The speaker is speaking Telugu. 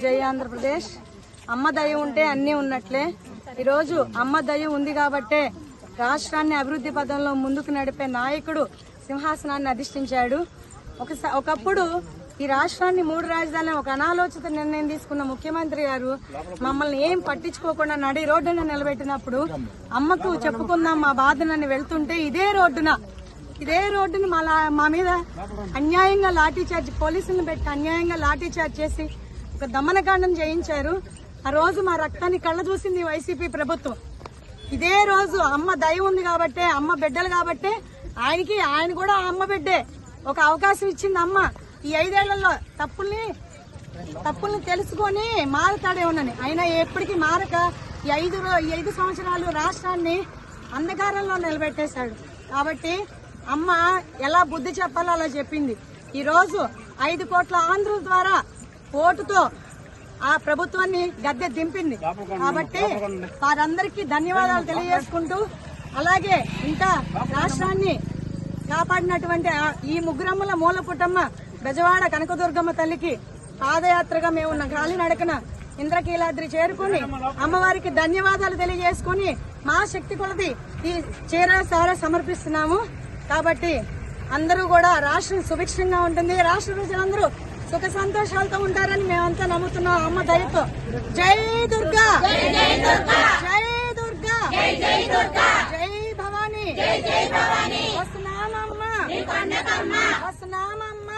జై ఆంధ్రప్రదేశ్. అమ్మ దయ ఉంటే అన్నీ ఉన్నట్లే. ఈరోజు అమ్మ దయ ఉంది కాబట్టే రాష్ట్రాన్ని అభివృద్ధి పదంలో ముందుకు నడిపే నాయకుడు సింహాసనాన్ని అధిష్ఠించాడు. ఒకప్పుడు ఈ రాష్ట్రాన్ని 3 రాజధానులు ఒక అనాలోచిత నిర్ణయం తీసుకున్న ముఖ్యమంత్రి గారు మమ్మల్ని ఏం పట్టించుకోకుండా నడి రోడ్డున నిలబెట్టినప్పుడు అమ్మకు చెప్పుకుందాం మా బాధనని వెళ్తుంటే ఇదే రోడ్డును మా మీద అన్యాయంగా లాఠీ చార్జ్, పోలీసులను పెట్టి అన్యాయంగా లాఠీ చార్జ్ చేసి ఒక దమనకాండం చేయించారు. ఆ రోజు మా రక్తాన్ని కళ్ళ చూసింది వైసీపీ ప్రభుత్వం. ఇదే రోజు అమ్మ దయ ఉంది కాబట్టే, అమ్మ బిడ్డలు కాబట్టే ఆయన కూడా అమ్మ బిడ్డే ఒక అవకాశం ఇచ్చింది అమ్మ. ఈ 5 ఏళ్లలో తప్పుల్ని తెలుసుకొని మారుతాడే ఉన్నని అయినా ఎప్పటికీ మారక ఈ 5 సంవత్సరాలు రాష్ట్రాన్ని అంధకారంలో నిలబెట్టేశాడు. కాబట్టి అమ్మ ఎలా బుద్ధి చెప్పాలో అలా చెప్పింది. ఈ రోజు 5 కోట్ల ఆంధ్రుల ద్వారా ఓటుతో ఆ ప్రభుత్వాన్ని గద్దె దింపింది. కాబట్టి వారందరికీ ధన్యవాదాలు తెలియజేసుకుంటూ, అలాగే ఇంకా రాష్ట్రాన్ని కాపాడినటువంటి ఈ ముగ్గురమ్మల మూలపుటమ్మ బెజవాడ కనకదుర్గమ్మ తల్లికి పాదయాత్రగా మేము కాలినడకన ఇంద్రకీలాద్రి చేరుకుని అమ్మవారికి ధన్యవాదాలు తెలియజేసుకుని మా శక్తి కొలది ఈ చీర సమర్పిస్తున్నాము. కాబట్టి అందరూ కూడా రాష్ట్రం సుభిక్షంగా ఉంటుంది, రాష్ట్ర ప్రజలందరూ సుఖ సంతోషాలతో ఉంటారని మేమంతా నమ్ముతున్నాం అమ్మ దయతో. జై దుర్గా, జై దుర్గా, జై భవానీ. వస్తున్నామమ్మ, వస్తున్నామమ్మ.